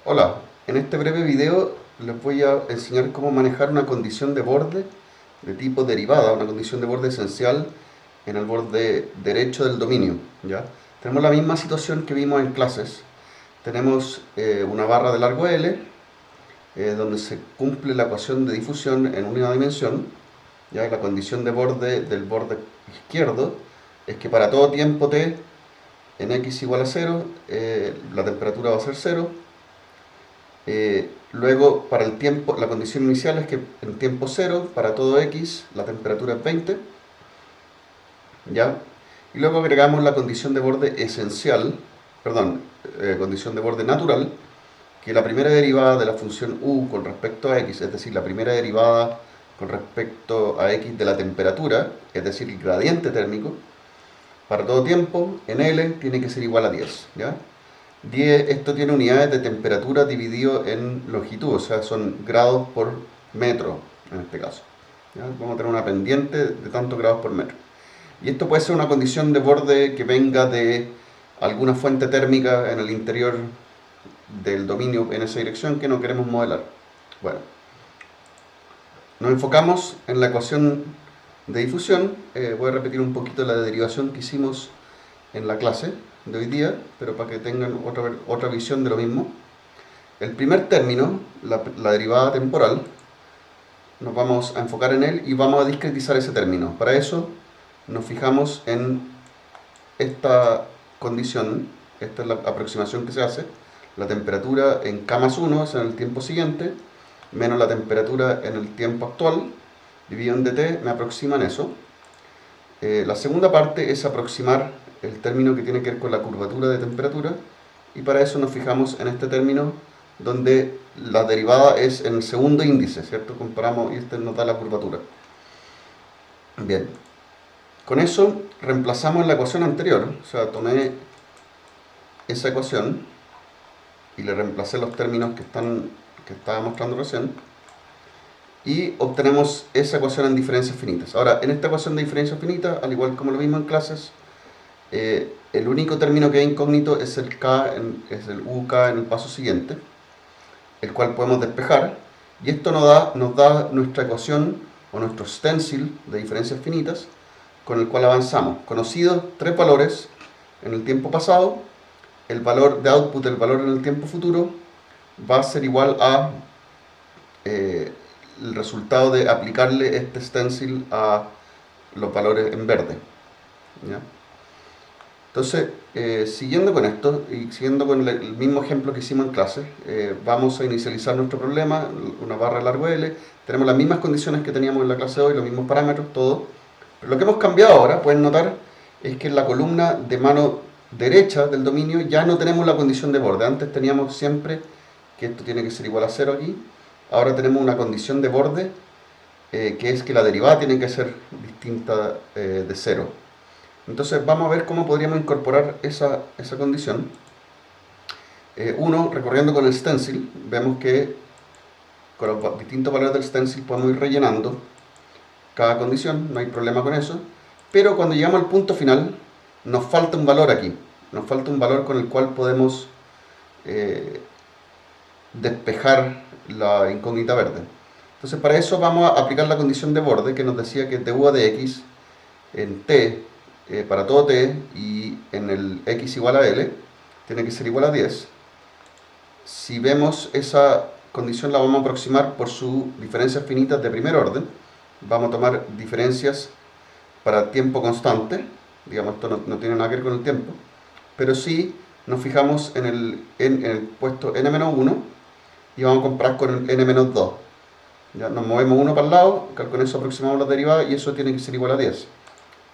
Hola, en este breve video les voy a enseñar cómo manejar una condición de borde de tipo derivada, una condición de borde esencial en el borde derecho del dominio. ¿Ya? Tenemos la misma situación que vimos en clases. Tenemos una barra de largo L, donde se cumple la ecuación de difusión en una dimensión. ¿Ya? La condición de borde del borde izquierdo es que para todo tiempo t en x igual a 0, la temperatura va a ser 0. Luego, para el tiempo, la condición inicial es que en tiempo 0, para todo x, la temperatura es 20. ¿Ya? Y luego agregamos la condición de borde esencial, perdón, condición de borde natural, que la primera derivada de la función u con respecto a x, es decir, la primera derivada con respecto a x de la temperatura, es decir, el gradiente térmico, para todo tiempo, en L tiene que ser igual a 10. ¿Ya? 10, esto tiene unidades de temperatura dividido en longitud, o sea, son grados por metro en este caso. ¿Ya? Vamos a tener una pendiente de tantos grados por metro. Y esto puede ser una condición de borde que venga de alguna fuente térmica en el interior del dominio en esa dirección que no queremos modelar. Bueno, nos enfocamos en la ecuación de difusión. Voy a repetir un poquito la derivación que hicimos en la clase de hoy día, pero para que tengan otra visión de lo mismo. El primer término, la derivada temporal, nos vamos a enfocar en él y vamos a discretizar ese término. Para eso nos fijamos en esta condición, esta es la aproximación que se hace, la temperatura en K más 1, es en el tiempo siguiente, menos la temperatura en el tiempo actual, dividido en dt, me aproximan eso. La segunda parte es aproximar el término que tiene que ver con la curvatura de temperatura, y para eso nos fijamos en este término donde la derivada es en el segundo índice, ¿cierto? Comparamos y este nos da la curvatura. Bien, con eso reemplazamos la ecuación anterior, o sea, tomé esa ecuación y le reemplacé los términos que estaba mostrando recién, y obtenemos esa ecuación en diferencias finitas. Ahora, en esta ecuación de diferencias finitas, al igual como lo vimos en clases, el único término que es incógnito es el UK en el paso siguiente, el cual podemos despejar, y esto nos da nuestra ecuación o nuestro stencil de diferencias finitas con el cual avanzamos. Conocidos tres valores en el tiempo pasado, el valor de output, el valor en el tiempo futuro, va a ser igual a el resultado de aplicarle este stencil a los valores en verde. ¿Ya? Entonces, siguiendo con esto y siguiendo con el mismo ejemplo que hicimos en clase, vamos a inicializar nuestro problema, una barra de largo L, tenemos las mismas condiciones que teníamos en la clase de hoy, los mismos parámetros, todo, pero lo que hemos cambiado ahora, pueden notar, es que en la columna de mano derecha del dominio ya no tenemos la condición de borde. Antes teníamos siempre que esto tiene que ser igual a 0 aquí, ahora tenemos una condición de borde que es que la derivada tiene que ser distinta de 0. Entonces vamos a ver cómo podríamos incorporar esa condición. Uno, recorriendo con el stencil, vemos que con los distintos valores del stencil podemos ir rellenando cada condición, no hay problema con eso. Pero cuando llegamos al punto final, nos falta un valor aquí. Nos falta un valor con el cual podemos despejar la incógnita verde. Entonces para eso vamos a aplicar la condición de borde que nos decía que du de x en t, para todo t, y en el x igual a l, tiene que ser igual a 10. Si vemos esa condición la vamos a aproximar por sus diferencias finitas de primer orden. Vamos a tomar diferencias para tiempo constante, digamos esto no tiene nada que ver con el tiempo, pero sí nos fijamos en el puesto n-1 y vamos a comparar con el n-2. Ya nos movemos uno para el lado, con eso aproximamos la derivada y eso tiene que ser igual a 10.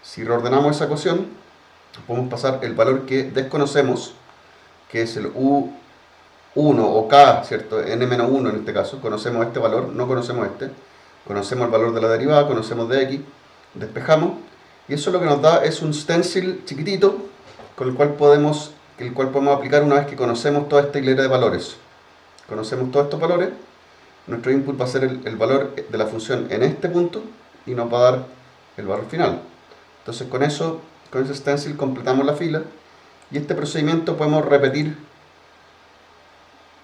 Si reordenamos esa ecuación, podemos pasar el valor que desconocemos, que es el U1 o K, ¿cierto? N-1 en este caso, conocemos este valor, no conocemos este, conocemos el valor de la derivada, conocemos de X, despejamos, y eso lo que nos da es un stencil chiquitito con el cual podemos aplicar una vez que conocemos toda esta hilera de valores. Conocemos todos estos valores, nuestro input va a ser el valor de la función en este punto y nos va a dar el valor final. Entonces con ese stencil completamos la fila y este procedimiento podemos repetir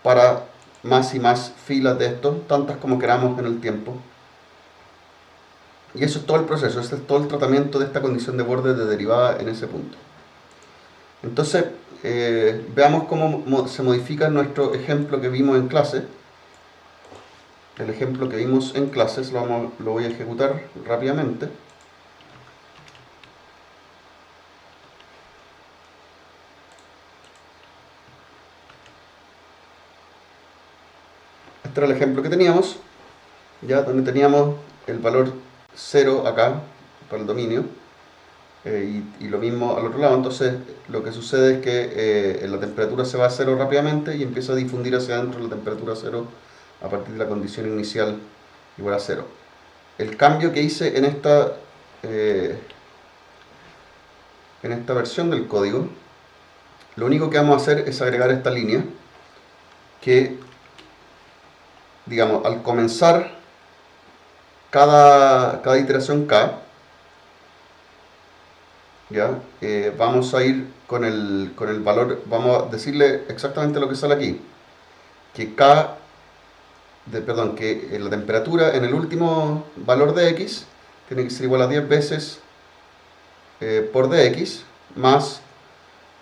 para más y más filas de estos, tantas como queramos en el tiempo. Y eso es todo el proceso, ese es todo el tratamiento de esta condición de borde de derivada en ese punto. Entonces, veamos cómo se modifica nuestro ejemplo que vimos en clase. El ejemplo que vimos en clases lo voy a ejecutar rápidamente. Este era el ejemplo que teníamos, ya donde teníamos el valor 0 acá para el dominio y lo mismo al otro lado. Entonces lo que sucede es que la temperatura se va a 0 rápidamente y empieza a difundir hacia adentro la temperatura 0 a partir de la condición inicial igual a 0. El cambio que hice en esta versión del código, lo único que vamos a hacer es agregar esta línea que, digamos, al comenzar cada iteración K, ¿ya? Vamos a ir con el valor, vamos a decirle exactamente lo que sale aquí, que que la temperatura en el último valor de X tiene que ser igual a 10 veces por dx más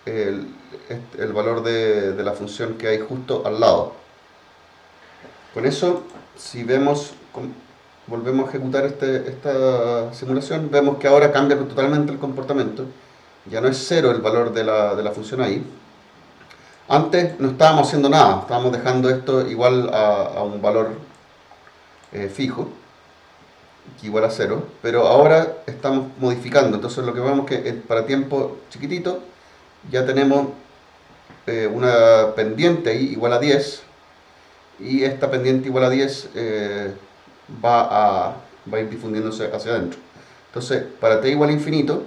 el valor de la función que hay justo al lado. Con eso, si vemos, volvemos a ejecutar esta simulación, vemos que ahora cambia totalmente el comportamiento. Ya no es 0 el valor de la función ahí. Antes no estábamos haciendo nada, estábamos dejando esto igual a un valor fijo, que igual a 0, pero ahora estamos modificando. Entonces lo que vemos es que para tiempo chiquitito ya tenemos una pendiente ahí igual a 10, y esta pendiente igual a 10 va a ir difundiéndose hacia adentro. Entonces, para t igual a infinito,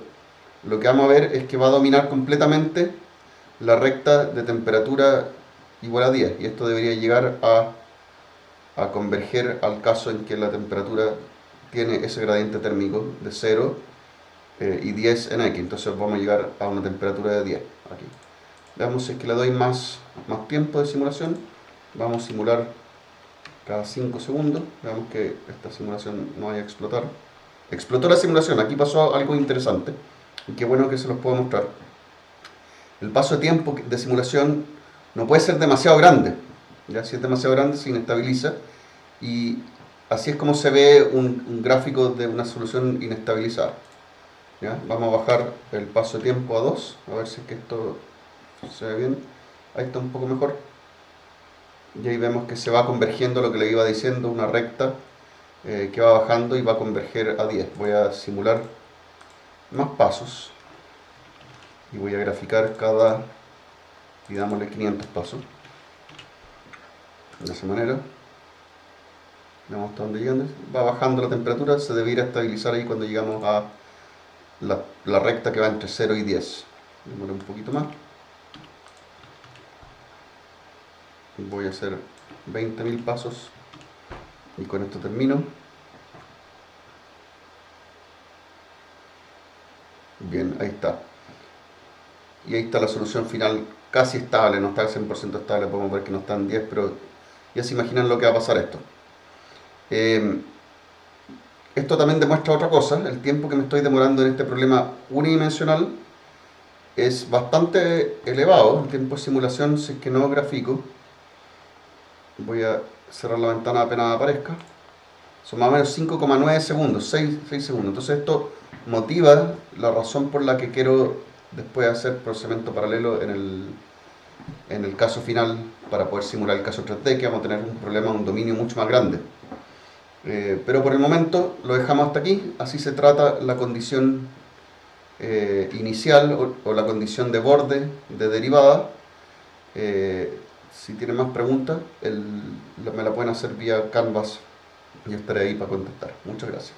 lo que vamos a ver es que va a dominar completamente la recta de temperatura igual a 10, y esto debería llegar a converger al caso en que la temperatura tiene ese gradiente térmico de 0 y 10 en X. Entonces vamos a llegar a una temperatura de 10 aquí. Veamos si es que le doy más tiempo de simulación. Vamos a simular cada 5 segundos. Veamos que esta simulación no vaya a explotar. Explotó la simulación. Aquí pasó algo interesante y qué bueno que se los puedo mostrar. El paso de tiempo de simulación no puede ser demasiado grande. Ya, si es demasiado grande se inestabiliza, y así es como se ve un gráfico de una solución inestabilizada. ¿Ya? Vamos a bajar el paso de tiempo a 2, a ver si es que esto se ve bien. Ahí está un poco mejor. Y ahí vemos que se va convergiendo lo que le iba diciendo, una recta que va bajando y va a converger a 10. Voy a simular más pasos y voy a graficar y dámosle 500 pasos. De esa manera. Veamos hasta dónde llegamos. Va bajando la temperatura, se debería estabilizar ahí cuando llegamos a la recta que va entre 0 y 10. Démosle un poquito más. Voy a hacer 20.000 pasos y con esto termino. Bien, ahí está. Y ahí está la solución final casi estable, no está al 100% estable, podemos ver que no está en 10, pero ya se imaginan lo que va a pasar esto. Esto también demuestra otra cosa, el tiempo que me estoy demorando en este problema unidimensional es bastante elevado, el tiempo de simulación, si es que no grafico. Voy a cerrar la ventana apenas aparezca. Son más o menos 5,9 segundos, 6 segundos. Entonces esto motiva la razón por la que quiero después hacer procesamiento paralelo en el caso final, para poder simular el caso 3D, que vamos a tener un problema, un dominio mucho más grande. Pero por el momento lo dejamos hasta aquí. Así se trata la condición inicial o la condición de borde de derivada. Si tienen más preguntas, me la pueden hacer vía Canvas y estaré ahí para contestar. Muchas gracias.